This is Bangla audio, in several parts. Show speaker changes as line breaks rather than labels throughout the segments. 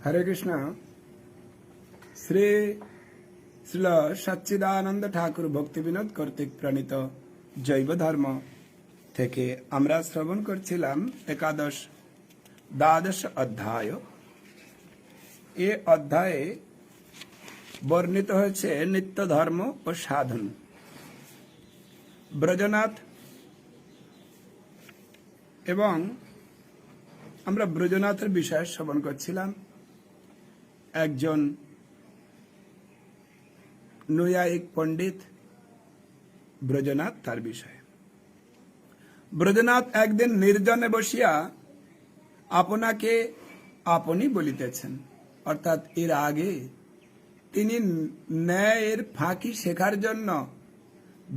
হরে কৃষ্ণ। শ্রী শ্রীল সচ্চিদানন্দ ঠাকুর ভক্তি বিনোদ কর্তৃক প্রণীত জৈব ধর্ম থেকে আমরা শ্রবণ করছিলাম দ্বাদশ অধ্যায়। এ অধ্যায়ে বর্ণিত হয়েছে নিত্য ধর্ম ও সাধন। ব্রজনাথ এবং আমরা ব্রজনাথের বিষয়ে শ্রবণ করছিলাম। একজন নৈয়ায়িক পণ্ডিত ব্রজনাথ, তার বিষয়ে। ব্রজনাথ একদিন নির্জনে বসিয়া আপনাকে আপনি বলিতেছেন, অর্থাৎ এর আগে তিনি ন্যায়ের ফাঁকি শেখার জন্য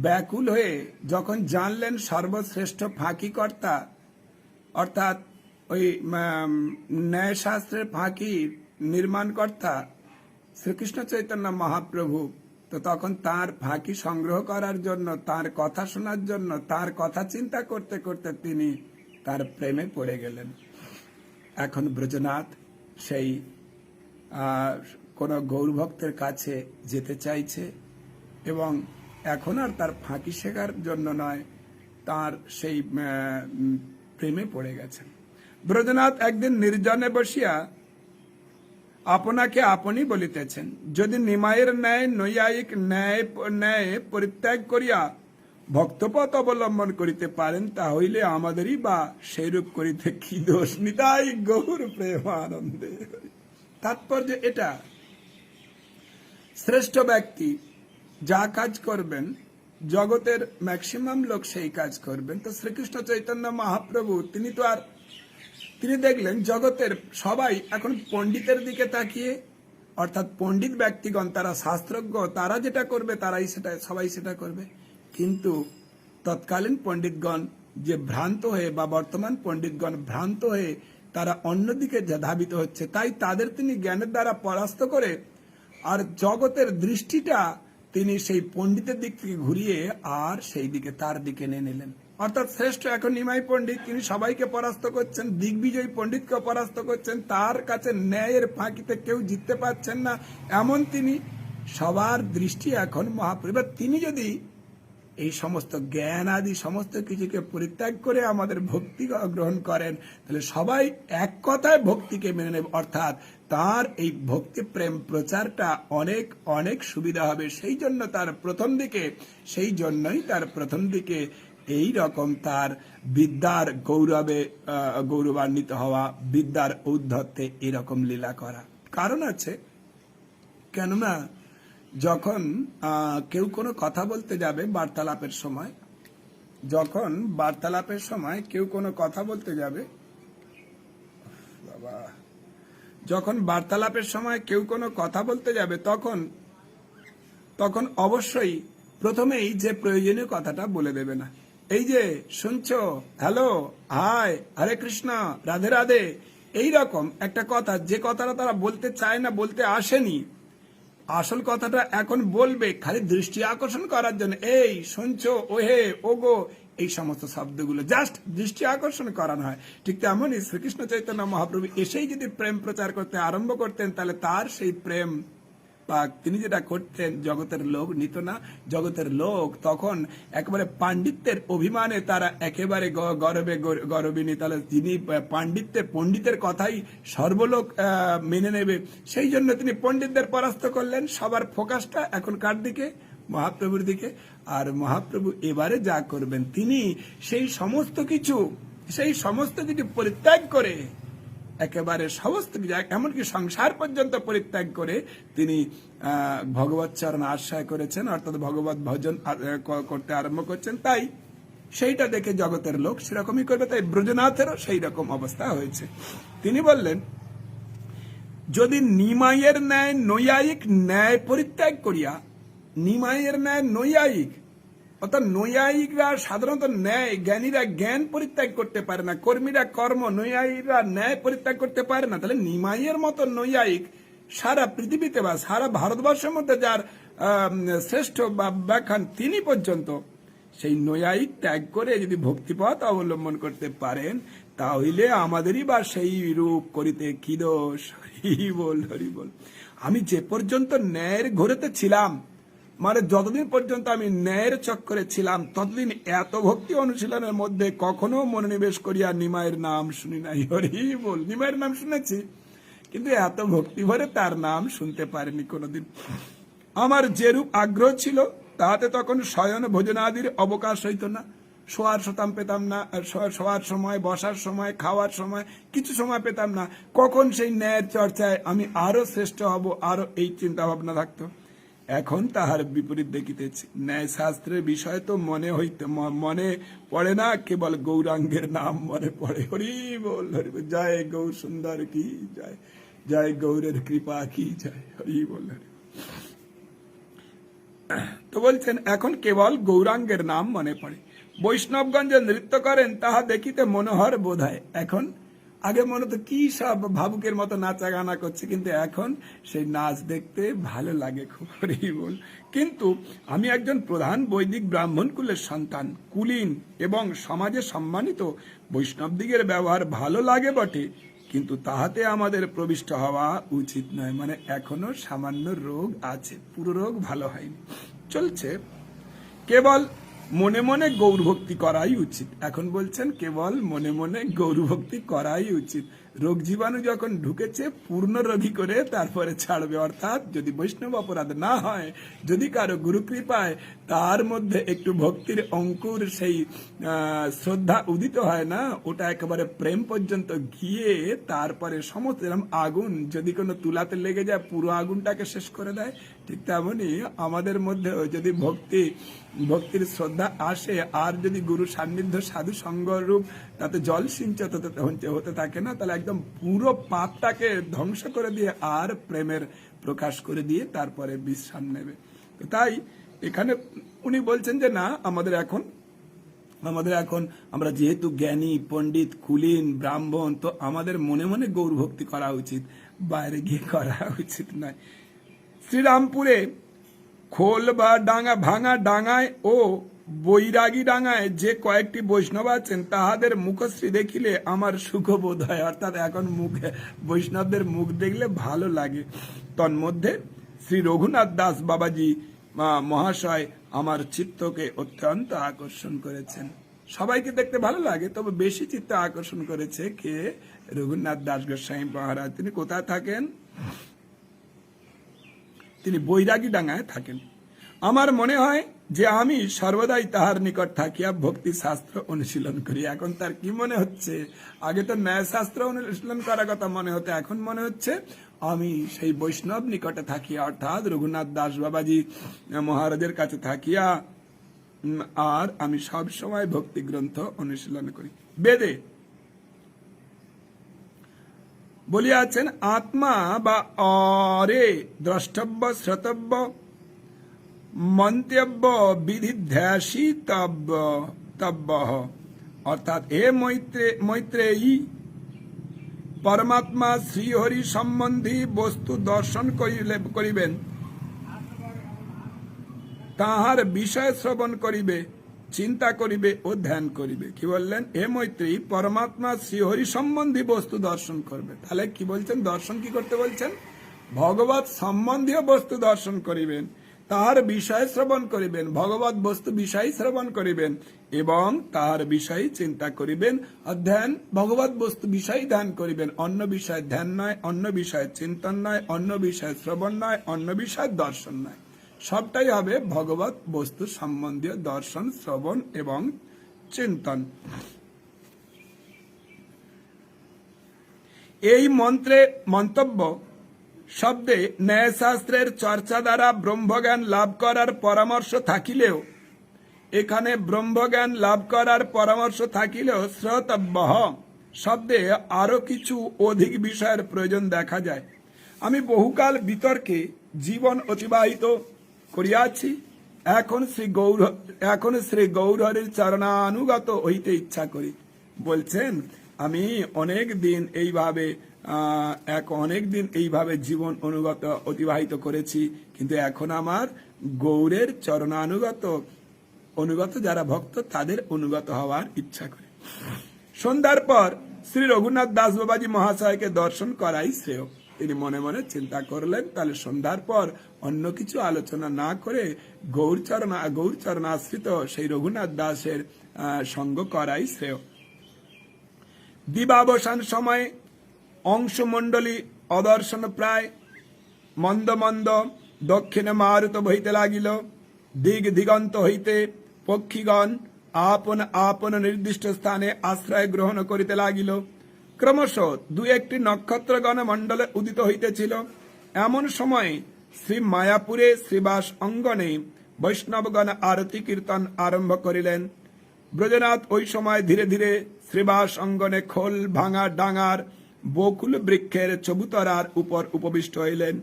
ব্যাকুল হয়ে যখন জানলেন সর্বশ্রেষ্ঠ ফাঁকিকর্তা, অর্থাৎ ওই ন্যায়শাস্ত্রের ফাঁকি নির্মাণকর্তা শ্রীকৃষ্ণ চৈতন্য মহাপ্রভু, তো তখন তার ফাঁকি সংগ্রহ করার জন্য, তার কথা শোনার জন্য, তার কথা চিন্তা করতে করতে তিনি তার প্রেমে পড়ে গেলেন। এখন ব্রজনাথ সেই কোন গৌরভক্তের কাছে যেতে চাইছে এবং এখন আর তার ফাঁকি শেখার জন্য নয়, তার সেই প্রেমে পড়ে গেছেন। ব্রজনাথ একদিন নির্জনে বসিয়া আপনাকে আপনি বলিতেছেন, যদি নিমায়ের ন্যায় নৈয়ায়িক ন্যায় পরিত্যাগ করিয়া ভক্তপথ অবলম্বন করিতে পারেন, তাহলে আমাদেরই বা সেইরূপ করিতে কি দোষ? নিতাই গৌর প্রেমানন্দে। তাৎপর্য এটা, শ্রেষ্ঠ ব্যক্তি যা কাজ করবেন, জগতের ম্যাক্সিমাম লোক সেই কাজ করবেন। তো শ্রীকৃষ্ণ চৈতন্য মহাপ্রভু তিনি দেখলেন জগতের সবাই এখন পণ্ডিতের দিকে তাকিয়ে, অর্থাৎ পণ্ডিত ব্যক্তিগণ, তারা শাস্ত্রজ্ঞ, তারা যেটা করবে সবাই সেটা করবে। কিন্তু তৎকালীন পণ্ডিতগণ যে ভ্রান্ত হয়ে, বা বর্তমান পণ্ডিতগণ ভ্রান্ত হয়ে তারা অন্যদিকে ধাবিত হচ্ছে, তাই তাদের তিনি জ্ঞানের দ্বারা পরাস্ত করে আর জগতের দৃষ্টিটা তিনি সেই পণ্ডিতের দিক থেকে ঘুরিয়ে আর সেই দিকে তার দিকে নিয়ে নিলেন। অর্থাৎ শ্রেষ্ঠ এখন নিমাই পণ্ডিত, তিনি সবাইকে পরাস্ত করছেন, দিগ্বিজয়ী পণ্ডিতকে পরাস্ত করছেন, তার কাছে ন্যায়ের ফাঁকিতে কেউ জিততে পারছেন না, এমন তিনি। সবার দৃষ্টি এখন মহাপ্রভু। তিনি যদি এই সমস্ত জ্ঞান আদি সমস্ত কিছুকে পরিত্যাগ করে আমাদের ভক্তি গ্রহণ করেন, তাহলে সবাই এক কথায় ভক্তিকে মেনে নেবে, অর্থাৎ তার এই ভক্তি প্রেম প্রচারটা অনেক অনেক সুবিধা হবে। সেই জন্যই তার প্রথম দিকে এই রকম তার বিদ্যার গৌরবান্বিত হওয়া, বিদ্যার ঔদ্ধত্যে এরকম লীলা করা। কারণ আছে, কেননা যখন কেউ কোনো কথা বলতে যাবে বার্তালাপের সময়, কেউ কোনো কথা বলতে যাবে, তখন অবশ্যই প্রথমেই যে প্রয়োজনীয় কথাটা বলে দেবে না। এই যে শুনছো, হ্যালো, হাই, হরে কৃষ্ণ, রাধে রাধে, এইরকম একটা কথা, যে কথাটা তারা বলতে চায় না, বলতে আসেনি, আসল কথাটা এখন বলবে খালি দৃষ্টি আকর্ষণ করার জন্য। এই শুনছো, ওহে, ওগো, এই সমস্ত শব্দগুলো জাস্ট দৃষ্টি আকর্ষণ করানো হয়। ঠিক তেমনই শ্রীকৃষ্ণ চৈতন্য মহাপ্রভু এসেই যদি প্রেম প্রচার করতে আরম্ভ করতেন, তাহলে তার সেই প্রেম বা তিনি যেটা করতেন জগতের লোক নিত না। জগতের লোক তখন একেবারে পাণ্ডিত্যের অভিমানে তারা একেবারে গর্বিনী, তাহলে যিনি পণ্ডিতের কথাই সর্বলোক মেনে নেবে, সেই জন্য তিনি পণ্ডিতদের পরাস্ত করলেন। সবার ফোকাসটা এখন কার দিকে? মহাপ্রভুর দিকে। আর মহাপ্রভু এবারে যা করবেন, তিনি সেই সমস্ত কিছু পরিত্যাগ করে, একেবারে সমস্ত কিছু, এমনকি সংসার পর্যন্ত পরিত্যাগ করে তিনি ভগবত চরণ আশ্রয় করেছেন, অর্থাৎ ভগবত ভজন করতে আরম্ভ করছেন। তাই সেইটা দেখে জগতের লোক সেরকমই করবে। তাই ব্রজনাথেরও সেই রকম অবস্থা হয়েছে। তিনি বললেন, যদি নিমাইয়ের ন্যায় নৈয়ায়িক ন্যায় পরিত্যাগ করিয়া, নিমাইয়ের ন্যায় নৈয়ায়িক, অর্থাৎ নৈয়ায়িকরা সাধারণত ন্যায়, জ্ঞানীরা জ্ঞান পরিত্যাগ করতে পারে না, কর্মীরা কর্ম, নৈয়ায়িকরা ন্যায় পরিত্যাগ করতে পারে না, তাহলে নিমাইয়ের মতো নৈয়ায়িক সারা পৃথিবীতে বা সারা ভারতবর্ষের মধ্যে যার শ্রেষ্ঠ বা ব্যাখ্যান, তিনি পর্যন্ত সেই নৈয়ায়িক ত্যাগ করে যদি ভক্তিপথ অবলম্বন করতে পারেন, তা হইলে আমাদেরই বা সেই রূপ করিতে কি দোষ। হরি বল, হরি বল। আমি যে পর্যন্ত ন্যায়ের ঘোরেতে ছিলাম, মানে যতদিন পর্যন্ত আমি ন্যায়ের চক্করে ছিলাম, ততদিন এত ভক্তি অনুশীলনের মধ্যে কখনো মনোনিবেশ করিয়া নিমাইয়ের নাম শুনি নাই। হরি বল। নিমাইয়ের নাম শুনেছি, কিন্তু এত ভক্তি ভরে তার নাম শুনতে পারিনি কোনোদিন। আমার যেরূপ আগ্রহ ছিল, তাহাতে তখন শয়ন ভোজনাদির অবকাশ হইত না। শোয়ার শতাম পেতাম না, শোয়ার সময়, বসার সময়, খাওয়ার সময় কিছু সময় পেতাম না। কখন সেই ন্যায়ের চর্চায় আমি আরো শ্রেষ্ঠ হব, আরো এই চিন্তা ভাবনা থাকতো। এখন তাহার বিপরীত দেখিতেছি। ন্যায় শাস্ত্রের বিষয় তো মনে পড়ে না, কেবল গৌরাঙ্গের নাম মনে পড়ে। হরি বল, হরি বল। জয় গৌর সুন্দর কি জয়, জয় গৌরের কৃপা কি জয়। হরি বল, হরি। তো বলছেন এখন কেবল গৌরাঙ্গের নাম মনে পড়ে। বৈষ্ণবগঞ্জে নৃত্য করেন, তাহা দেখিতে মনোহর বোধ হয়। এখন আগে মনে তো কি সব ভাবুকের মতো নাচা গানা করছে, কিন্তু এখন সেই নাচ দেখতে ভালো লাগে খুব। হরি বল। কিন্তু আমি একজন প্রধান বৈদিক ব্রাহ্মণ কুলের সন্তান, কুলীন এবং সমাজে সম্মানিত। বৈষ্ণবদিগের ব্যবহার ভালো লাগে বটে, কিন্তু তাহাতে আমাদের প্রবিষ্ট হওয়া উচিত নয়। মানে এখনো সামান্য রোগ আছে, পুরো রোগ ভালো হয়নি, চলছে। কেবল মনে মনে গৌর ভক্তি করাই উচিত। এখন বলছেন কেবল মনে মনে গৌর ভক্তি করাই উচিত। রোগ জীবাণু যখন ঢুকেছে, পূর্ণ রোগী করে তারপরে ছাড়বে। অর্থাৎ যদি বৈষ্ণব অপরাধ না হয়, যদি কারো গুরু কৃপায় তার মধ্যে একটু ভক্তির অঙ্কুর, সেই শ্রদ্ধা উদিত হয় না, ওটা একেবারে প্রেম পর্যন্ত গিয়ে তারপরে সমস্ত এরকম আগুন যদি কোনো তুলাতে লেগে যায়, পুরো আগুনটাকে শেষ করে দেয়। ঠিক তেমনই আমাদের মধ্যে যদি ভক্তির শ্রদ্ধা আসে, আর যদি গুরু সান্নিধ্য সাধু সঙ্গ রূপ তাতে জল সিঞ্চিত হতে থাকে না, তাহলে একদম পুরো পাপটাকে ধ্বংস করে দিয়ে আর প্রেমের প্রকাশ করে দিয়ে তারপরে বিশ্রাম নেবে। তো তাই এখানে উনি বলছেন যে না, আমাদের এখন আমরা যেহেতু জ্ঞানী, পণ্ডিত, কুলীন, ব্রাহ্মণ, তো আমাদের মনে মনে গৌর ভক্তি করা উচিত, বাইরে গিয়ে করা উচিত নয়। শ্রীরামপুরে খোল বা ভাঙা ডাঙায় ও বৈরাগী ডাঙায় যে কয়েকটি বৈষ্ণব আছেন, তাহাদের মুখশ্রী দেখিলে আমার সুখ বোধ হয়। অর্থাৎ এখন বৈষ্ণবদের মুখ দেখলে ভালো লাগে। তন্মধ্যে শ্রী রঘুনাথ দাস বাবাজি মহাশয় আমার চিত্তকে অত্যন্ত আকর্ষণ করেছেন। সবাইকে দেখতে ভালো লাগে, তবে বেশি চিত্ত আকর্ষণ করেছে কে? রঘুনাথ দাস গোস্বামী মহারাজ। তিনি কোথায় থাকেন? তিনি বৈরাগী ডাঙায় থাকেন। আমার মনে হয় যে আমি সর্বদাই তাহার নিকট থাকিয়া ভক্তি শাস্ত্র অনুশীলন করি। এখন তার কি মনে হচ্ছে? আগে তো ন্যায় শাস্ত্র অনুশীলন করার কথা মনে হতো, এখন মনে হচ্ছে আমি সেই বৈষ্ণব নিকটে থাকিয়া, অর্থাৎ রঘুনাথ দাস বাবাজি মহারাজের কাছে থাকিয়া, আর আমি সব সময় ভক্তি গ্রন্থ অনুশীলন করি। বেদে বলিয়াছেন, আত্মা বা অরে দ্রষ্টব্য শ্রোতব্য মন্তব্য বিধিধ্যাসী তব্য। অর্থাৎ হে মৈত্রেয়ী, পরমাত্মা শ্রীহরি সম্বন্ধী বস্তু দর্শন করিবেন, তাহার বিষয় শ্রবণ করিবে, চিন্তা করিবে ও ধ্যান করিবে। কি বললেন? হে মৈত্রী, পরমাত্মা শ্রীহরি সম্বন্ধী বস্তু দর্শন করবে। তাহলে কি বলছেন? দর্শন কি করতে বলছেন? ভগবত সম্বন্ধীয় বস্তু দর্শন করিবেন, তাহার বিষয় শ্রবণ করিবেন, ভগবত বস্তু বিষয় শ্রবণ করিবেন এবং তাহার বিষয় চিন্তা করিবেন। অধ্যান ভগবত বস্তু বিষয় ধ্যান করিবেন। অন্য বিষয় ধ্যান নয়, অন্য বিষয় চিন্তন নয়, অন্য বিষয় শ্রবণ নয়, অন্য বিষয় দর্শন নয়। সবটাই হবে ভগবত বস্তু সম্বন্ধীয় দর্শন, শ্রবণ এবং চিন্তন। এই মন্তব্য শব্দে ন্যায়শাস্ত্রের চর্চা দ্বারা ব্রহ্মজ্ঞান লাভ করার পরামর্শ থাকিলেও, এখানে ব্রহ্মজ্ঞান লাভ করার পরামর্শ থাকিলেও শ্রোতব্য শব্দে আরো কিছু অধিক বিষয়ের প্রয়োজন দেখা যায়। আমি বহুকাল বিতর্কে জীবন অতিবাহিত করিয়াছি। এখন শ্রী গৌরহরির চরণানুগত হইতে ইচ্ছা করি। বলছেন আমি অনেক দিন এইভাবে জীবন অতিবাহিত করেছি, কিন্তু এখন আমার গৌরের অনুগত যারা ভক্ত, তাদের অনুগত হওয়ার ইচ্ছা করি। সন্ধ্যার পর শ্রী রঘুনাথ দাস বাবাজি মহাশয়কে দর্শন করাই শ্রেয়। তিনি মনে মনে চিন্তা করলেন তাহলে সন্ধ্যার পর অন্য কিছু আলোচনা না করে গৌরচরণ আশ্রিত সেই রঘুনাথ দাসের সঙ্গ করাই শ্রেয়। দিবাবসান সময়ে অংশমণ্ডলী অদর্শন প্রায় মন্দ মন্দ দক্ষিণে মারুত বহিতে লাগিল। দিগ দিগন্ত হইতে পক্ষীগণ আপন আপন নির্দিষ্ট স্থানে আশ্রয় গ্রহণ করিতে লাগিল। ক্রমশ দু একটি নক্ষত্রগণ মণ্ডলে উদিত হইতেছিল। এমন সময় শ্রী মায়াপুরে শ্রীবাস অঙ্গনে বৈষ্ণবগণ আরতি কীর্তন আরম্ভ করিলেন। ব্রজনাথ ওই সময় ধীরে ধীরে শ্রীবাস অঙ্গনে খোল ভাঙা ডাঙার বকুল বৃক্ষের চবুতরার উপর উপবিষ্ট হইলেন।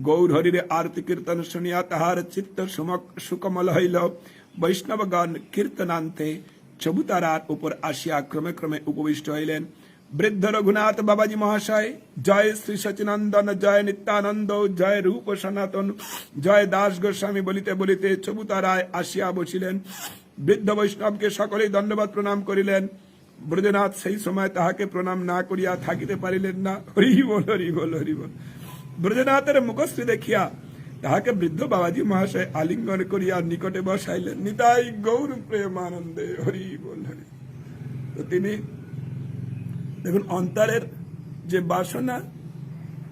গৌরহরির আরতি কীর্তন শুনিয়া তাহার চিত্ত সুকমল হইল। বৈষ্ণবগণ কীর্তনান্তে চবুতরার উপর আসিয়া ক্রমে ক্রমে উপবিষ্ট হইলেন। বৃদ্ধ রঘুনাথ বাবাজি মহাশয় জয় শ্রী সচিনন্দন, জয় নিত্যানন্দ, জয় রূপ সনাতন, জয় দাস গোস্বামী বলিতে বলিতে চবুতরায় আসিয়া বসিলেন। বৃদ্ধ বৈষ্ণবকে সকলেই দণ্ডবাদ প্রণাম করিলেন। ব্রজনাথ সেই সময় তাহাকে প্রণাম না করিয়া থাকিতে পারিলেন না। হরি বল, হরি বল, হরি বল। ব্রজনাথের মুখশ্রী দেখিয়া তাহাকে বৃদ্ধ বাবাজি মহাশয় আলিঙ্গন করিয়া নিকটে বসাইলেন। নিতাই গৌর প্রেমানন্দে, হরি বল, হরি। তো তিনি দেখুন, অন্তরের যে বাসনা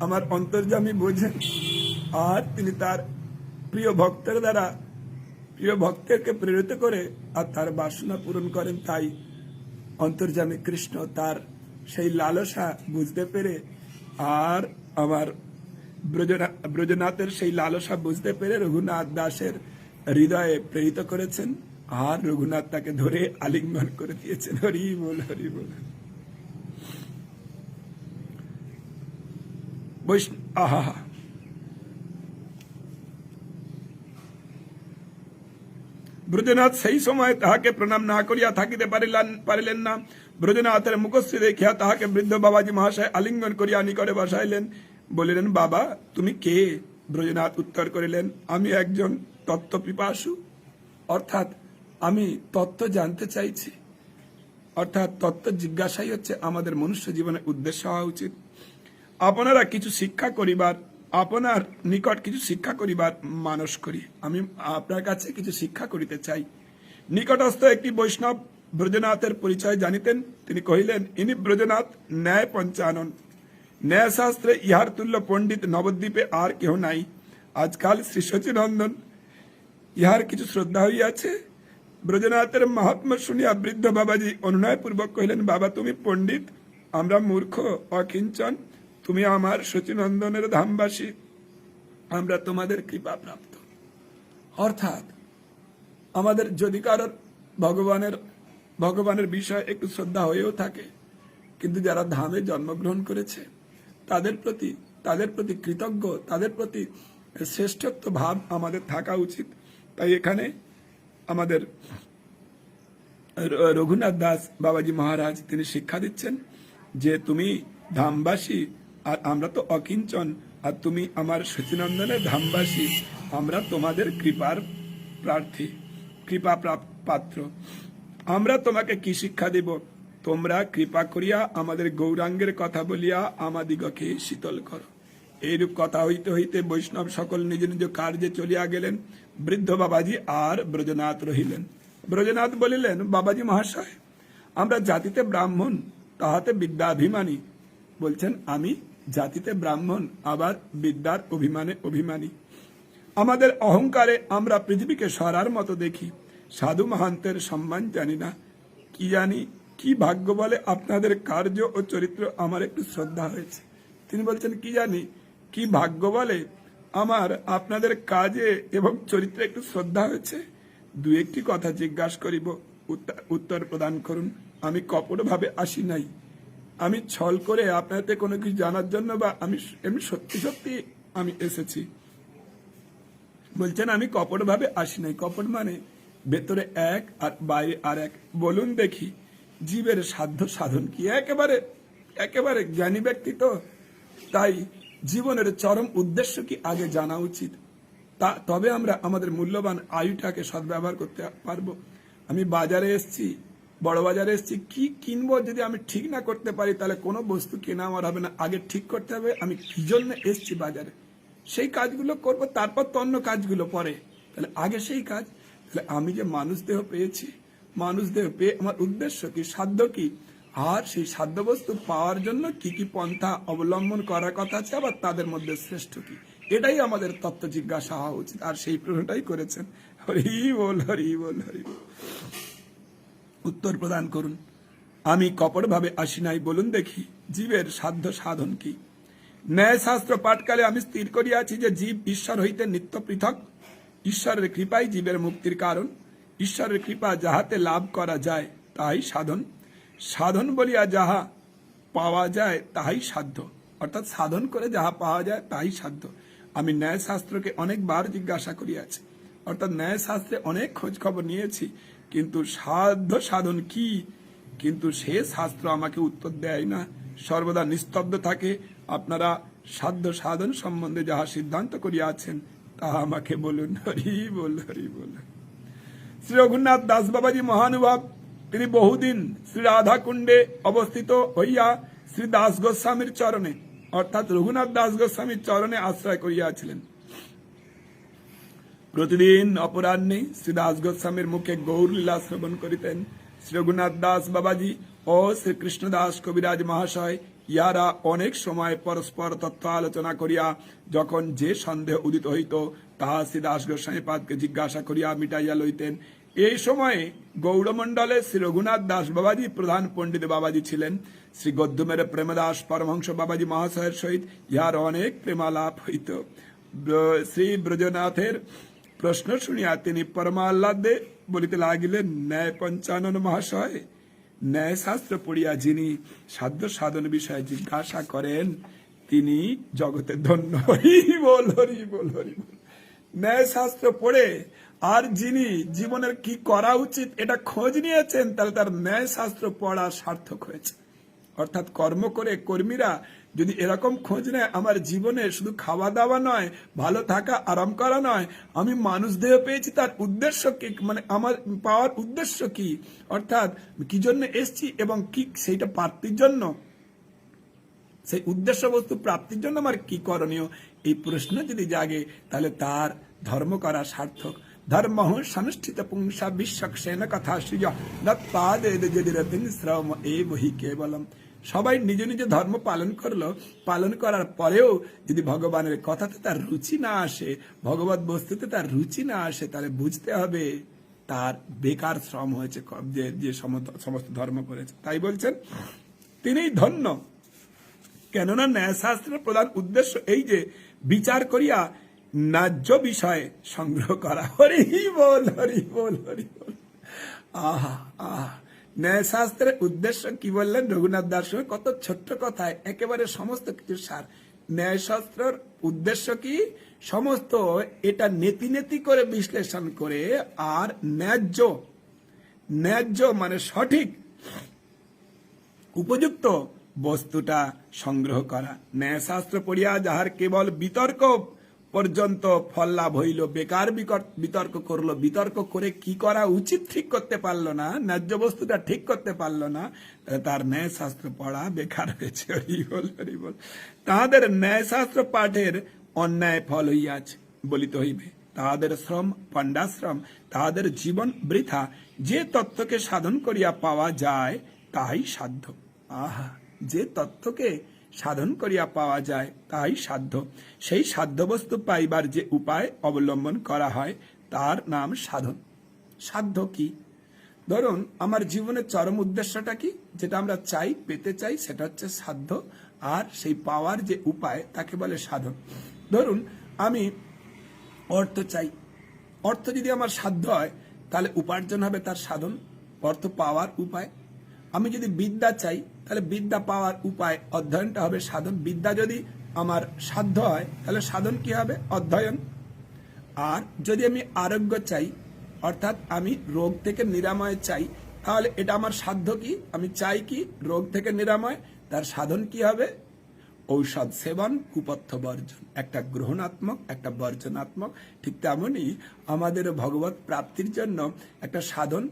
আমার অন্তর্যামী বোঝেন, আর তিনি তার প্রিয় ভক্তের দ্বারা প্রিয় ভক্তকে প্রেরিত করে আর তার বাসনা পূরণ করেন। তাই অন্তর্যামী কৃষ্ণ তার সেই লালসা বুঝতে পেরে আর আমার ব্রজনাথের সেই লালসা বুঝতে পেরে রঘুনাথ দাসের হৃদয়ে প্রেরিত করেছেন, আর রঘুনাথ তাকে ধরে আলিঙ্গন করে দিয়েছেন। হরি বল, হরি বল। আহা, ব্রজনাথ সেই সময় তাহাকে প্রণাম না করিয়া থাকিতে পারিলেন না। ব্রজনাথের মুখশ্রী দেখিয়া তাহাকে বৃদ্ধ বাবাজি মহাশয় আলিঙ্গন করিয়া নিকটে বসাইলেন। বলিলেন, বাবা তুমি কে? ব্রজনাথ উত্তর করিলেন, আমি একজন তত্ত্ব পিপাসু, অর্থাৎ আমি তত্ত্ব জানতে চাইছি। অর্থাৎ তত্ত্ব জিজ্ঞাসাই হচ্ছে আমাদের মনুষ্য জীবনের উদ্দেশ্য হওয়া উচিত। আপনারা কিছু শিক্ষা করিবার, আপনার নিকট কিছু শিক্ষা করিবার মানস করি। আমি আপনার কাছে কিছু শিক্ষা করিতে চাই। নিকটস্থ একটি বৈষ্ণব ব্রজনাথের পরিচয় জানিতেন। তিনি কহিলেন, ইনি ব্রজনাথ ন্যায় পঞ্চানন। ন্যায় শাস্ত্রে ইহার তুল্য পণ্ডিত নবদ্বীপে আর কেহ নাই। আজকাল শ্রী সচিনন্দন ইহার কিছু শ্রদ্ধা হইয়াছে। ব্রজনাথের মহাত্মা শুনিয়া বৃদ্ধ বাবাজি অনুনয়পূর্বক কহিলেন, বাবা তুমি পণ্ডিত, আমরা মূর্খ অকিঞ্চন। তুমি আমার সচিনন্দনের ধামবাসী, আমরা তোমাদের কৃপা প্রাপ্ত। অর্থাৎ আমাদের যদি কারোর ভগবানের বিষয় একটু শ্রদ্ধা হয়েও থাকে, কিন্তু যারা ধামে জন্মগ্রহণ করেছে তাদের প্রতি কৃতজ্ঞ, তাদের প্রতি শ্রেষ্ঠত্ব ভাব আমাদের থাকা উচিত। তাই এখানে আমাদের রঘুনাথ দাস বাবাজি মহারাজ তিনি শিক্ষা দিচ্ছেন যে তুমি ধামবাসী আর আমরা তো অকিঞ্চন, আর তুমি আমার সচিনন্দনের ধামবাসী, আমরা তোমাদের কৃপার প্রার্থী, কৃপা পাত্র। আমরা তোমাকে কি শিক্ষা দিব? তোমরা কৃপা করিয়া আমাদের গৌরাঙ্গের কথা বলিয়া আমাদিগকে শীতল করো। এইরূপ কথা হইতে হইতে বৈষ্ণব সকল নিজ নিজ কার্যে চলিয়া গেলেন। বৃদ্ধ বাবাজি আর ব্রজনাথ রহিলেন। ব্রজনাথ বলিলেন, বাবাজি মহাশয়, আমরা জাতিতে ব্রাহ্মণ, তাহাতে বিদ্যাভিমানী। বলছেন, আমি জাতিতে ব্রাহ্মণ, আবার বিদ্যার অভিমানী। আমাদের অহংকারে আমরা পৃথিবীকে সরার মতো দেখি, সাধু মহান্তের সম্মান জানি না। কি জানি কি ভাগ্য বলে আপনাদের কার্য ও চরিত্র আমার একটু শ্রদ্ধা হয়েছে। তিনি বলছেন, কি জানি কি ভাগ্য বলে আমার আপনাদের কাজে এবং চরিত্রে একটু শ্রদ্ধা হয়েছে। দু একটি কথা জিজ্ঞাসা করিব, উত্তর প্রদান করুন। আমি কপট ভাবে আসি নাই, আমি ছল করে আপনাদের কোনো কিছু জানার জন্য, বা আমি এমনি সত্যি সত্যি আমি এসেছি। বলছেন, আমি কপট ভাবে আসি নাই। কপট মানে ভেতরে এক আর বাইরে আর এক। বলুন দেখি, জীবের সাধ্য সাধন কি? একেবারে জ্ঞানী ব্যক্তি তো, তাই জীবনের চরম উদ্দেশ্য কি আগে জানা উচিত। তবে আমরা আমাদের মূল্যবান আয়ুটাকে সদ্ব্যবহার করতে পারবো। আমি বাজারে এসছি, বড় বাজারে এসেছি, কি কিনবো যদি আমি ঠিক না করতে পারি তাহলে কোনো বস্তু কেনা আমার হবে না। আগে ঠিক করতে হবে আমি কি জন্য এসেছি বাজারে, সেই কাজগুলো করব, তারপর তো অন্য কাজগুলো পরে। তাহলে আগে সেই কাজ। তাহলে আমি যে মানুষ দেহ পেয়েছি, মানুষ দেহ পেয়ে আমার উদ্দেশ্য কি, সাধ্য কি, আর সেই সাধ্য বস্তু পাওয়ার জন্য কি কি পন্থা অবলম্বন করার কথা আছে, আবার তাদের মধ্যে শ্রেষ্ঠ কি, এটাই আমাদের তত্ত্ব জিজ্ঞাসা হওয়া উচিত। আর সেই প্রশ্নটাই করেছেন। হরি বল, হরি বল, হরি বল। উত্তর প্রদান করুন। আমি কপটভাবে আসি নাই, বলুন দেখি জীবের সাধ্য সাধন কি। ন্যায় শাস্ত্র পাঠকালে আমি স্থির করিয়াছি যে জীব ঈশ্বর হইতে নিত্য পৃথক। ঈশ্বরের কৃপাই জীবের মুক্তির কারণ। ঈশ্বরের কৃপা যাহাতে লাভ করা যায় তাহাই সাধন। সাধন বলিয়া যাহা পাওয়া যায় তাহাই সাধ্য। অর্থাৎ সাধন করে যাহা পাওয়া যায় তাহাই সাধ্য। আমি ন্যায় শাস্ত্রকে অনেকবার জিজ্ঞাসা করিয়াছি, অর্থাৎ ন্যায় শাস্ত্রে অনেক খোঁজ খবর নিয়েছি, কিন্তু সাধ্য সাধন কি, কিন্তু সে শাস্ত্র আমাকে উত্তর দেয় না, সর্বদা নিস্তব্ধ থাকে। আপনারা সাধ্য সাধন সম্বন্ধে যাহা সিদ্ধান্ত করিয়াছেন তাহা আমাকে বলুন। হরি বল, হরি বল। শ্রী রঘুনাথ দাস বাবাজি মহানুভব, তিনি বহুদিন শ্রী রাধা কুণ্ডে অবস্থিত হইয়া শ্রী দাস গোস্বামীর চরণে, অর্থাৎ রঘুনাথ দাস গোস্বামীর চরণে আশ্রয় করিয়াছিলেন। প্রতিদিন অপরাহ্নে শ্রী দাস গোস্বামীর মুখে গৌর লীলা শ্রবণ করিতেন। শ্রী রঘুনাথ দাস বাবাজি ও শ্রী কৃষ্ণদাস কবিরাজ মহাশয় ইহারা অনেক সময় পরস্পর তত্ত্ব আলোচনা করিয়া যখন যে সন্দেহ উদিত হইত তাহা শ্রী দাস গোস্বামী পাদকে জিজ্ঞাসা করিয়া মিটাইয়া লইতেন। এই সময়ে গৌড়মণ্ডলে শ্রী রঘুনাথ দাস বাবাজি প্রধান পণ্ডিত বাবাজি ছিলেন। শ্রী গদ্যমের প্রেমদাস পরমহংস বাবাজি মহাশয়ের সহিত ইহার অনেক প্রেমালাপ হইত। শ্রী ব্রজনাথের প্রশ্ন শুনিয়া তিনি পরমাহ্লাদে বলিতে লাগিলেন, ন্যায় পঞ্চানন মহাশয়, ন্যায় শাস্ত্র পড়িয়া যিনি সাধ্য সাধন বিষয়ে জিজ্ঞাসা করেন তিনি জগতে ধন্য। হরি বল, হরি বল, হরি বল। ন্যায় শাস্ত্র পড়ে আর যিনি জীবনের কি করা উচিত এটা খোঁজ নিয়েছেন, তাহলে তার ন্যায় শাস্ত্র পড়া সার্থক হয়েছে। অর্থাৎ কর্ম করে কর্মীরা যদি এরকম খোঁজ নেয়, আমার জীবনে শুধু খাওয়া দাওয়া নয়, ভালো থাকা আরাম করা নয়, আমি মানুষ দেহ পেয়েছি তার উদ্দেশ্য কি, মানে আমার পাওয়ার উদ্দেশ্য কি, অর্থাৎ কি জন্য এসছি এবং কি সেইটা প্রাপ্তির জন্য, সেই উদ্দেশ্য বস্তু প্রাপ্তির জন্য আমার কি করণীয়, এই প্রশ্ন যদি জাগে তাহলে তার ধর্ম করা সার্থক। ধর্ম সনুষ্ঠিত পুংসা বিশ্বক্ষেন কথা সৃজা শ্রম এ বহি কেবলম। সবাই নিজ নিজ ধর্ম পালন করলো, পালন করার পরেও যদি ভগবানের কথাতে তার রুচি না আসে, ভগবত বস্তুতে তার রুচি না আসে, তাহলে বুঝতে হবে তার বেকার শ্রম হয়েছে, যে সমস্ত ধর্ম করেছে। তাই বলছেন তিনি ধন্য। কেননা ন্যায়শাস্ত্রের প্রধান উদ্দেশ্য এই যে বিচার করিয়া ন্যায্য বিষয় সংগ্রহ করা। হরি বল, হরি বল, হরি বল। আহা আহা, ন্যায়শাস্ত্রের উদ্দেশ্য কি বললেন রঘুনাথ দাস, কত ছোট্ট কথায় একেবারে সমস্ত কিছু সার। ন্যায়শাস্ত্রের উদ্দেশ্য কি, সমস্ত এটা নেতি নেতি করে বিশ্লেষণ করে আর ন্যায্য, ন্যায্য মানে সঠিক উপযুক্ত বস্তুটা সংগ্রহ করা। ন্যায়শাস্ত্র পড়িয়া যাহার কেবল বিতর্ক পর্যন্ত ফল লাভ হইল, বেকার বিতর্ক করলো, বিতর্ক করে কি করা উচিত ঠিক করতে পারলো না, ন্যায্য বস্তুটা ঠিক করতে পারলো না, তার ন্যায়শাস্ত্র পড়া বেকার হয়েছে। হরি বল, হরি বল। তাহাদের ন্যায়শাস্ত্র পাঠের অন্যায় ফল হইয়াছে বলিতে হইবে। তাহাদের শ্রম পণ্ডাশ্রম, তাহাদের জীবন বৃথা। যে তত্ত্বকে সাধন করিয়া পাওয়া যায় তাহাই সাধ্য। আহা, যে তত্ত্বকে সাধন করিয়া পাওয়া যায় তাই সাধ্য। সেই সাধ্য বস্তু পাইবার যে উপায় অবলম্বন করা হয় তার নাম সাধন। সাধ্য কি? ধরুন আমার জীবনের চরম উদ্দেশ্যটা কি, যেটা আমরা চাই, পেতে চাই, সেটা হচ্ছে সাধ্য। আর সেই পাওয়ার যে উপায় তাকে বলে সাধন। ধরুন আমি অর্থ চাই, অর্থ যদি আমার সাধ্য হয় তাহলে উপার্জন হবে তার সাধন, অর্থ পাওয়ার উপায়। আমি যদি বিদ্যা চাই তাহলে বিদ্যা পাওয়ার উপায় অধ্যয়নটা হবে সাধন। বিদ্যা যদি আমার সাধ্য হয় তাহলে সাধন কি হবে? অধ্যয়ন। আর যদি আমি আরোগ্য চাই, অর্থাৎ আমি রোগ থেকে নিরাময় চাই, তাহলে এটা আমার সাধ্য কি? আমি চাই কি রোগ থেকে নিরাময়, তার সাধন কি হবে? ঔষধ সেবন, কুপথ্য বর্জন। একটা গ্রহণাত্মক, একটা বর্জনাত্মক। ঠিক তেমনই আমাদের ভগবত প্রাপ্তির জন্য একটা সাধন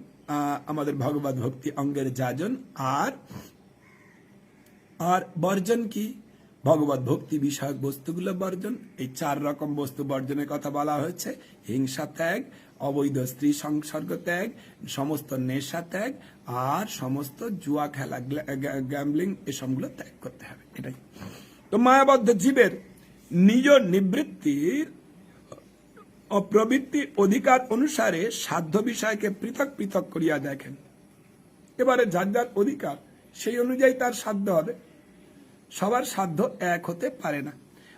আমাদের ভগবত ভক্তি অঙ্গের যাজন। আর বর্জন কি? ভগবত ভক্তি বিষয়ক বস্তুগুলো বর্জন। এই 4 রকম বস্তু বর্জনের কথা বলা হয়েছে। হিংসা ত্যাগ, অবৈধ স্ত্রী সংসর্গ ত্যাগ, সমস্ত নেশা ত্যাগ, আর সমস্ত জুয়া খেলা, গ্যাম্বলিং, এসবগুলো ত্যাগ করতে হবে। এটাই তো মায়াবদ্ধ জীবের নিজ নিবৃত্তির প্রবৃত্তি অধিকার অনুসারে সাধ্য বিষয়কে পৃথক পৃথক করিয়া দেখেন। এবারে যার যার অধিকার সেই অনুযায়ী তার সাধ্য হবে। সবার সাধ্য এক হতে পারে না।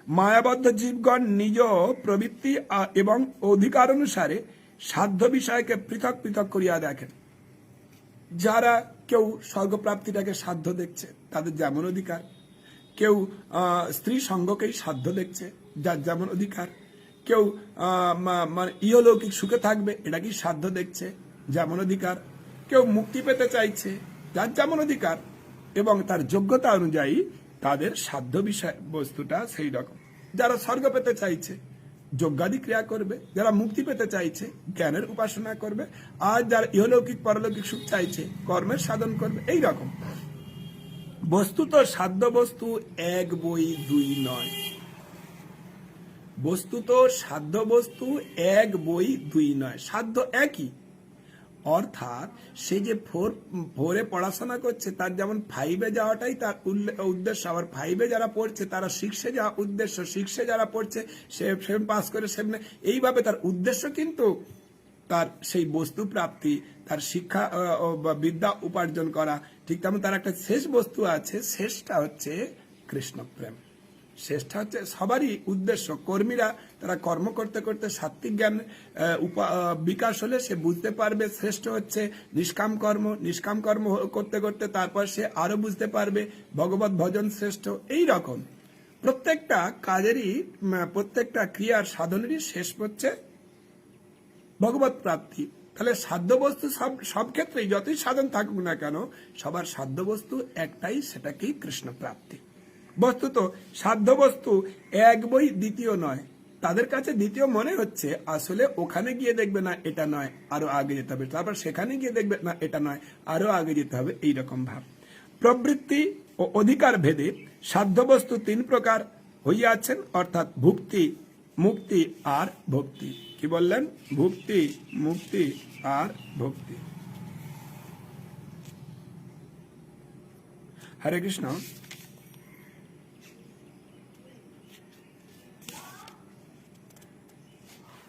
মায়াবদ্ধ জীবগণ নিজ প্রবৃত্তি এবং অধিকার অনুসারে সাধ্য বিষয়কে পৃথক পৃথক করিয়া দেখেন। যারা কেউ স্বর্গপ্রাপ্তিটাকে সাধ্য দেখছে, তাদের যেমন অধিকার। কেউ স্ত্রী সঙ্গকেই সাধ্য দেখছে, যার যেমন অধিকার। কেউ ইহলৌকিক সুখে থাকবে, এটা কি সাধ্য দেখছে, যেমন অধিকার। কেউ মুক্তি পেতে চাইছে, যার যেমন অধিকার, এবং তার যোগ্যতা অনুযায়ী তাদের সাধ্য বিষয় বস্তুটা সেই রকম। যারা স্বর্গ পেতে চাইছে যজ্ঞাদি ক্রিয়া করবে, যারা মুক্তি পেতে চাইছে জ্ঞানের উপাসনা করবে, আর যারা ইহলৌকিক পরলৌকিক সুখ চাইছে কর্মের সাধন করবে। এই রকম বস্তুত সাধ্য বস্তু এক বই দুই নয়। বস্তুত সাধ্য বস্তু এক বই দুই নয়, সাধ্য একই। অর্থাৎ সে যে ফোরে পড়াশোনা করছে, তার যেমন 5-এ যাওয়াটাই তার উদ্দেশ্য, আবার 5-এ যারা পড়ছে তারা 6-এ যাওয়া উদ্দেশ্য, 6-এ যারা পড়ছে সে 7 পাস করে 7। এইভাবে তার উদ্দেশ্য কিন্তু তার সেই বস্তু প্রাপ্তি, তার শিক্ষা বিদ্যা উপার্জন করা। ঠিক তেমন তার একটা শেষ বস্তু আছে, শেষটা হচ্ছে কৃষ্ণ প্রেম। শেষটা হচ্ছে সবারই উদ্দেশ্য। কর্মীরা তারা কর্ম করতে করতে সাত্বিক জ্ঞান বিকাশ হলে সে বুঝতে পারবে শ্রেষ্ঠ হচ্ছে নিষ্কাম কর্ম। নিষ্কাম কর্ম করতে করতে তারপর সে আরো বুঝতে পারবে ভগবত ভজন শ্রেষ্ঠ। এই রকম প্রত্যেকটা কাজেরই, প্রত্যেকটা ক্রিয়ার সাধনেরই শেষ হচ্ছে ভগবত প্রাপ্তি। তাহলে সাধ্য বস্তু সব ক্ষেত্রেই যতই সাধন থাকুক না কেন, সবার সাধ্য বস্তু একটাই, সেটাকেই কৃষ্ণ প্রাপ্তি। বস্তুত সাধ্য বস্তু এক বই দ্বিতীয় নয়। তাদের কাছে দ্বিতীয় মনে হচ্ছে, আসলে ওখানে গিয়ে দেখবে না এটা নয়, আরো আগে যেতে হবে, তারপর সেখানে গিয়ে দেখবে না এটা নয়, আরো আগে যেতে হবে। এইরকম ভাব। প্রবৃত্তি ও অধিকার ভেদে সাধ্য বস্তু 3 প্রকার হইয়াছেন, অর্থাৎ ভুক্তি, মুক্তি আর ভক্তি। কি বললেন? ভুক্তি, মুক্তি আর ভক্তি। হরে কৃষ্ণ।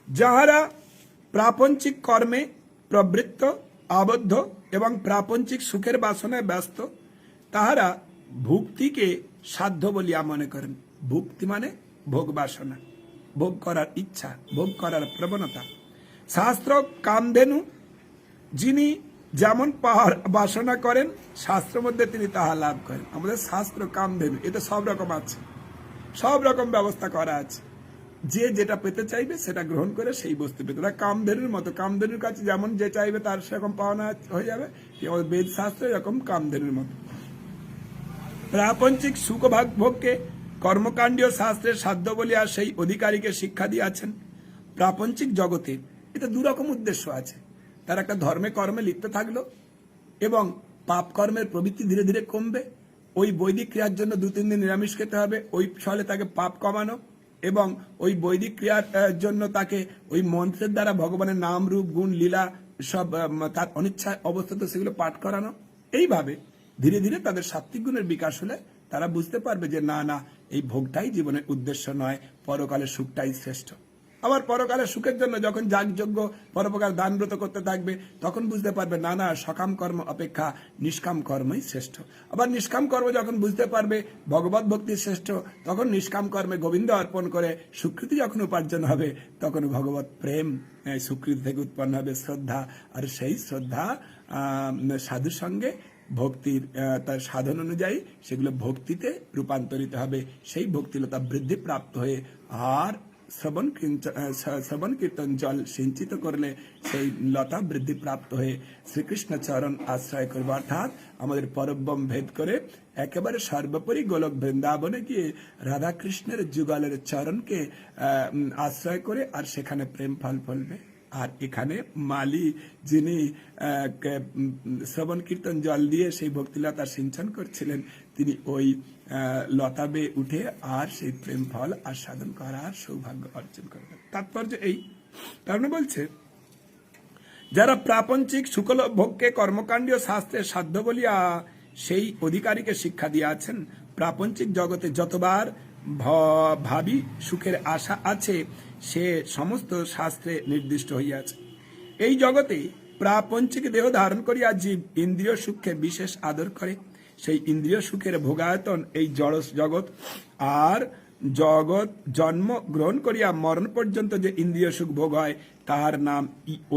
যাহারা প্রাপঞ্চিক কর্মে প্রবৃত্ত, আবদ্ধ এবং প্রাপঞ্চিক সুখের বাসনায় ব্যস্ত, তাহারা ভুক্তিকে সাধ্য বলিয়া মনে করেন। ভুক্তি মানে ভোগ বাসনা, ভোগ করার ইচ্ছা, ভোগ করার প্রবণতা। শাস্ত্র কামধেনু, যিনি যেমন পাহাড় বাসনা করেন শাস্ত্রের মধ্যে তিনি তাহা লাভ করেন। আমাদের শাস্ত্র কামধেনু, এটা সব রকম আছে, সব রকম ব্যবস্থা করা আছে। যে যেটা পেতে চাইবে সেটা গ্রহণ করে সেই বস্তু পেতে। কামধেনুর মতো, কামধেনুর কাছে যেমন যে চাইবে তার সেরকম পাওনা হয়ে যাবে। বেদ শাস্ত্র এরকম কামধেনুর মতো। প্রাপঞ্চিক সুখ ভোগকে কর্মকাণ্ডীয় শাস্ত্রের সাধ্য বলিয়া সেই অধিকারীকে শিক্ষা দিয়াছেন। প্রাপঞ্চিক জগতে এটা 2 রকম উদ্দেশ্য আছে। তার একটা ধর্মে কর্মে লিপ্ত থাকলো এবং পাপ কর্মের প্রবৃত্তি ধীরে ধীরে কমবে। ওই বৈদিক ক্রিয়ার জন্য 2-3 দিন নিরামিষ খেতে হবে, ওই ফলে তাকে পাপ কমানো, এবং ওই বৈদিক ক্রিয়ার জন্য তাকে ওই মন্ত্রের দ্বারা ভগবানের নাম, রূপ, গুণ, লীলা সব তার অনিচ্ছা অবস্থাতে সেগুলো পাঠ করানো। এইভাবে ধীরে ধীরে তাদের সাত্বিক গুণের বিকাশ হলে তারা বুঝতে পারবে যে না না, এই ভোগটাই জীবনের উদ্দেশ্য নয়, পরকালের সুখটাই শ্রেষ্ঠ। আবার পরকালের সুখের জন্য যখন যাগযজ্ঞ পরোপকার দানব্রত করতে থাকবে, তখন বুঝতে পারবে না না, সকাম কর্ম অপেক্ষা নিষ্কাম কর্মই শ্রেষ্ঠ। আবার নিষ্কাম কর্ম যখন বুঝতে পারবে ভগবত ভক্তি শ্রেষ্ঠ, তখন নিষ্কাম কর্মে গোবিন্দ অর্পণ করে সুকৃতি যখন উপার্জন হবে, তখন ভগবত প্রেম সুকৃতি থেকে উৎপন্ন হবে শ্রদ্ধা। আর সেই শ্রদ্ধা সাধুর সঙ্গে ভক্তির তার সাধন অনুযায়ী সেগুলো ভক্তিতে রূপান্তরিত হবে। সেই ভক্তিলতা বৃদ্ধি প্রাপ্ত হয়ে আর শ্রবণ কীর্তন জল সিঞ্চিত করলে সেই লতা বৃদ্ধি প্রাপ্ত হয়ে শ্রীকৃষ্ণ চরণ আশ্রয় করবে। অর্থাৎ আমাদের পরব্রহ্ম ভেদ করে একেবারে সর্বোপরি গোলক বৃন্দাবনে গিয়ে রাধাকৃষ্ণের যুগলের চরণকে আশ্রয় করে আর সেখানে প্রেম ফল ফলবে। আর এখানে মালি যিনি শ্রবণ কীর্তন জল দিয়ে সেই ভক্তিলতা সিঞ্চন করছিলেন, তিনি ওই লতাবে উঠে আর সেই প্রেম ফল আস্বাদন করার সৌভাগ্য অর্জন করবেন। তাৎপর্য এই, কারণ বলছে যারা প্রাপঞ্চিক শুকল ভোগকে কর্মকাণ্ডীয় শাস্ত্রের সাধ্য বলিয়া সেই অধিকারীকে শিক্ষা দিয়াছেন, প্রাপঞ্চিক জগতে যতবার ভাবি সুখের আশা আছে সে সমস্ত শাস্ত্রে নির্দিষ্ট হইয়াছে। এই জগতে প্রাপঞ্চিক দেহ ধারণ করিয়া জীব ইন্দ্রিয় সুখকে বিশেষ আদর করে। সেই ইন্দ্রিয় সুখের ভোগায়তন এই জড় জগৎ, আর জগৎ জন্ম গ্রহণ করিয়া মরণ পর্যন্ত যে ইন্দ্রিয় সুখ ভোগ হয় তাহার নাম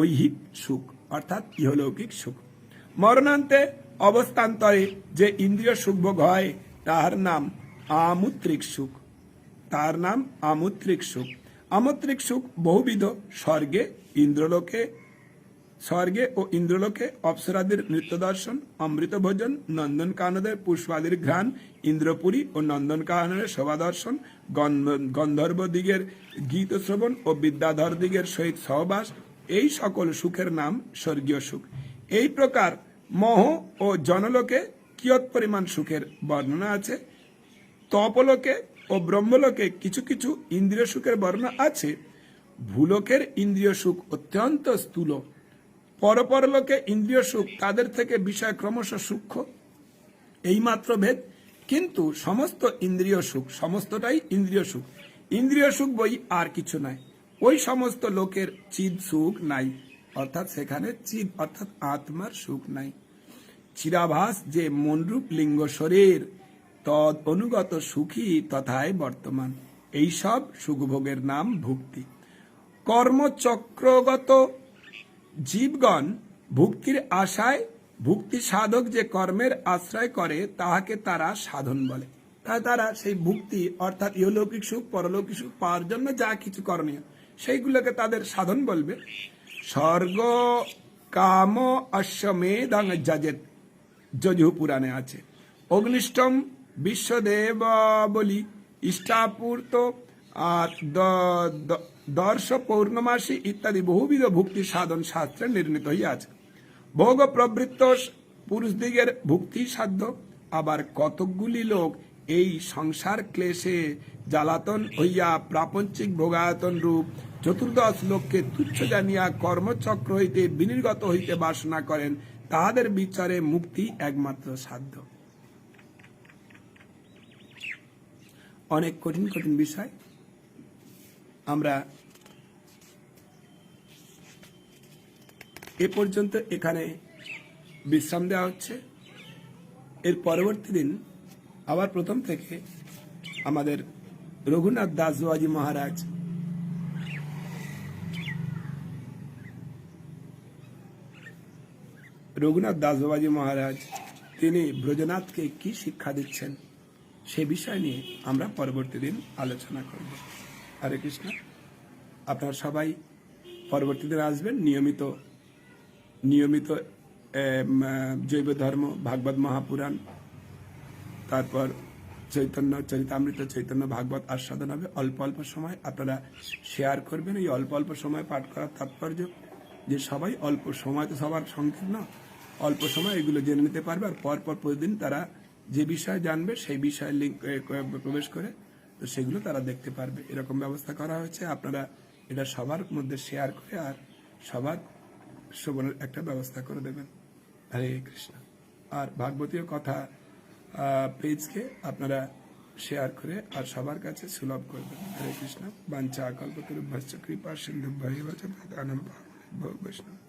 ঐহিক সুখ, অর্থাৎ ইহলৌকিক সুখ। মরণান্তে অবস্থান্তরে যে ইন্দ্রিয় সুখ ভোগ হয় তাহার নাম আমূত্রিক সুখ, তার নাম আমূত্রিক সুখ। আমূত্রিক সুখ বহুবিধ, স্বর্গে ও ইন্দ্রলোকে অপ্সরাদির নৃত্য দর্শন, অমৃত ভোজন, নন্দনকাননের পুষ্পাদির ঘ্রাণ, ইন্দ্রপুরী ও নন্দনকাননের শোভা দর্শন, গন্ধর্ব দিগের গীত শ্রবণ ও বিদ্যাধর দিগের সহিত সহবাস, এই সকল সুখের নাম স্বর্গীয় সুখ। এই প্রকার মহ ও জনলোকে কিয়ৎ পরিমাণ সুখের বর্ণনা আছে। তপলোকে ও ব্রহ্মলোকে কিছু কিছু ইন্দ্রিয় সুখের বর্ণনা আছে। ভূলোকের ইন্দ্রিয় সুখ অত্যন্ত স্থূল, পরপরলোকে ইন্দ্রিয় সুখ তাদের থেকে বিষয় ক্রমশ সূক্ষ্ম, এইমাত্র ভেদ। কিন্তু সমস্ত ইন্দ্রিয় সুখ, সমস্তটাই ইন্দ্রিয় সুখ। ইন্দ্রিয় সুখ বই আর কিছু নাই। ওই সমস্ত লোকের চিদ সুখ নাই, অর্থাৎ সেখানে চিদ অর্থাৎ আত্মার সুখ নাই। চিরাভাস যে মনরূপ লিঙ্গ শরীর, তদ অনুগত সুখী তথায় বর্তমান। এইসব সুখভোগের নাম ভুক্তি। কর্মচক্রগত জীবগণ ভুক্তির আশায় ভুক্তি সাধক যে কর্মের আশ্রয় করে তাহাকে তারা সাধন বলে। তাই তারা সেই ভুক্তি অর্থাৎ ইহলৌকিক সুখ পরলৌকিক সুখ পাওয়ার জন্য যা কিছু করণীয় সেইগুলোকে তাদের সাধন বলবে। স্বর্গ কাম অশ্বমেধাং যজেত, যজু পুরাণে আছে। অগ্নিষ্টম বিশ্বদেব বলি ইষ্টাপূর্ত আর দর্শ পৌর্ণমাসী ইত্যাদি বহুবিধ ভুক্তি সাধন শাস্ত্রে নির্ণীত হইয়াছে। ভোগ প্রবৃত্ত পুরুষদিগের ভুক্তি সাধ্য। আবার কতকগুলি লোক এই সংসার ক্লেশে জ্বালাতন হইয়া প্রাপঞ্চিক ভোগায়তন রূপ চতুর্দশ লোককে তুচ্ছ জানিয়া কর্মচক্র হইতে বিনির্গত হইতে বাসনা করেন, তাহাদের বিচারে মুক্তি একমাত্র সাধ্য। অনেক কঠিন কঠিন বিষয় আমরা এ পর্যন্ত এখানে বিশ্রাম দেওয়া হচ্ছে। এর পরবর্তী দিন আবার প্রথম থেকে আমাদের রঘুনাথ দাস বাবাজি মহারাজ তিনি ব্রজনাথকে কি শিক্ষা দিচ্ছেন সে বিষয় নিয়ে আমরা পরবর্তী দিন আলোচনা করব। হরে কৃষ্ণ। আপনারা সবাই পরবর্তী দিন আসবেন। নিয়মিত জৈব ধর্ম, ভাগবত মহাপুরাণ, তারপর চৈতন্য চরিতামৃত, চৈতন্য ভাগবত আস্বাদন হবে। অল্প অল্প সময় আপনারা শেয়ার করবেন। এই অল্প অল্প সময় পাঠ করার তাৎপর্য যে সবাই অল্প সময়, তো সবার সংকীর্ণ, অল্প সময় এগুলো জেনে নিতে পারবে। আর পরপর প্রতিদিন তারা যে বিষয় জানবে সেই বিষয়ে লিঙ্ক প্রবেশ করে তো সেগুলো তারা দেখতে পারবে। এরকম ব্যবস্থা করা হয়েছে। আপনারা এটা সবার মধ্যে শেয়ার করে আর সবার শ্রবণের একটা ব্যবস্থা করে দেবেন। হরে কৃষ্ণ। আর ভাগবতীয় কথা পেজকে আপনারা শেয়ার করে আর সবার কাছে সুলভ করবেন। হরে কৃষ্ণ। বাঞ্ছা কল্পতরুভ্যশ্চ কৃপা সিন্ধুভ্যেব চ পতিতানাং পাবনেভ্যো বৈষ্ণবেভ্যো।